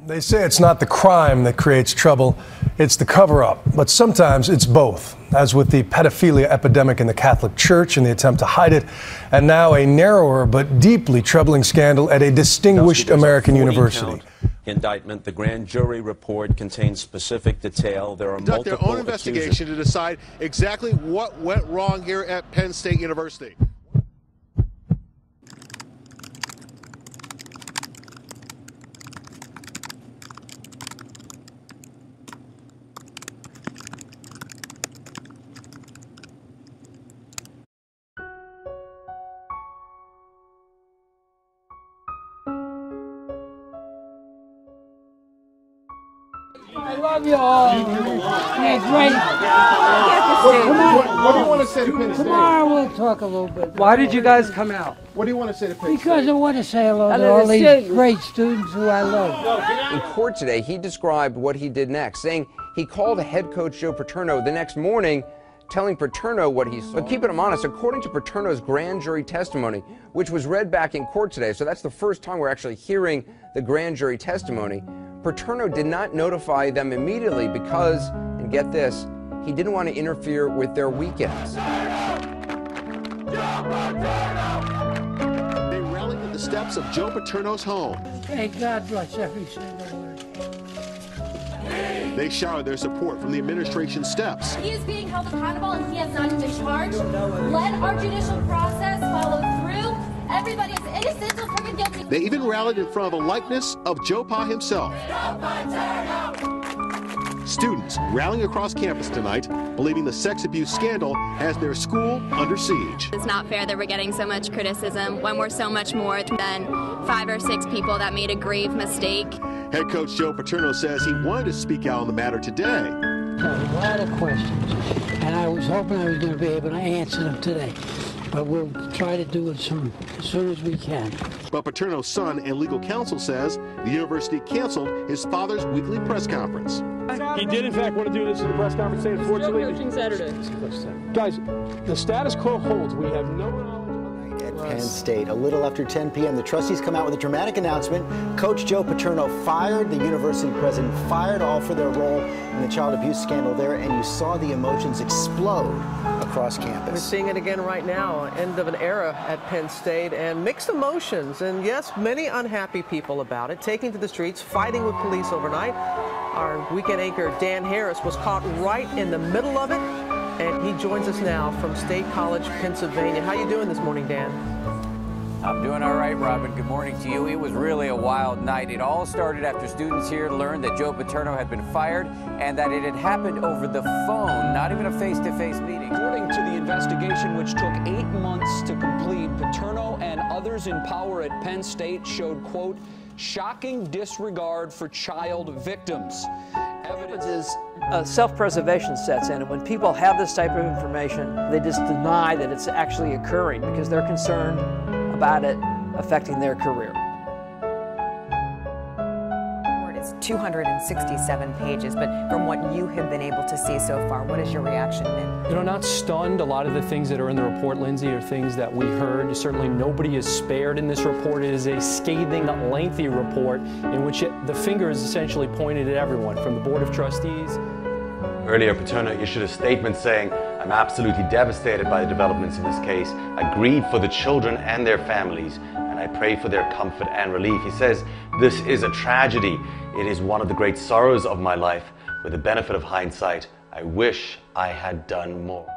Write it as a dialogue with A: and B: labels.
A: They say it's not the crime that creates trouble, it's the cover-up. But sometimes it's both, as with the pedophilia epidemic in the Catholic Church and the attempt to hide it, and now a narrower but deeply troubling scandal at a distinguished American university.
B: Indictment. The grand jury report contains specific detail. There are
C: conduct
B: multiple
C: their own investigation to decide exactly what went wrong here at Penn State University.
D: I love you all. Yeah, great.
C: What do you want to say to Penn State?
D: Tomorrow we'll talk a little bit.
E: Why did you guys come out?
C: What do you want to say to Penn State?
D: Because I want to say hello to all these great students who I love.
F: In court today, he described what he did next, saying he called head coach Joe Paterno the next morning, telling Paterno what he saw. But keeping him honest, according to Paterno's grand jury testimony, which was read back in court today, so that's the first time we're actually hearing the grand jury testimony, Paterno did not notify them immediately because, and get this, he didn't want to interfere with their weekends.
C: They rallied at the steps of Joe Paterno's home.
D: May God bless every single word.
C: They showered their support from the administration steps.
G: He is being held accountable and he has not been charged. Let our judicial process follow through. Everybody is innocent until proven guilty.
C: They even rallied in front of a likeness of Joe Pa himself. Students rallying across campus tonight, believing the sex abuse scandal has their school under siege.
H: It's not fair that we're getting so much criticism when we're so much more than 5 or 6 people that made a grave mistake.
C: Head coach Joe Paterno says he wanted to speak out on the matter today.
D: A lot of questions, and I was hoping I was going to be able to answer them today. But we'll try to do it as soon as we can.
C: But Paterno's son and legal counsel says the university canceled his father's weekly press conference.
I: He did, in fact, want to do this in the press conference today. Unfortunately,
J: coaching Saturday.
I: Guys, the status quo holds. We have no knowledge.
K: At Penn State, a little after 10 p.m., the trustees come out with a dramatic announcement. Coach Joe Paterno fired, the university president fired, all for their role in the child abuse scandal there, and you saw the emotions explode across campus.
J: We're seeing it again right now, end of an era at Penn State, and mixed emotions, and yes, many unhappy people about it, taking to the streets, fighting with police overnight. Our weekend anchor, Dan Harris, was caught right in the middle of it, and he joins us now from State College, Pennsylvania. How you doing this morning, Dan?
L: I'm doing all right, Robin. Good morning to you. It was really a wild night. It all started after students here learned that Joe Paterno had been fired and that it had happened over the phone, not even a face-to-face meeting.
M: According to the investigation, which took 8 months to complete, Paterno and others in power at Penn State showed, quote, shocking disregard for child victims.
E: Evidence is self-preservation sets in, and when people have this type of information, they just deny that it's actually occurring because they're concerned about it affecting their career.
N: It's 267 pages, but from what you have been able to see so far, what has your reaction been?
I: You know, not stunned. A lot of the things that are in the report, Lindsay, are things that we heard. Certainly nobody is spared in this report. It is a scathing, lengthy report in which the finger is essentially pointed at everyone, from the Board of Trustees.
O: Earlier, Paterno issued a statement saying, "I'm absolutely devastated by the developments in this case. I grieve for the children and their families, and I pray for their comfort and relief." He says, "This is a tragedy. It is one of the great sorrows of my life. With the benefit of hindsight, I wish I had done more."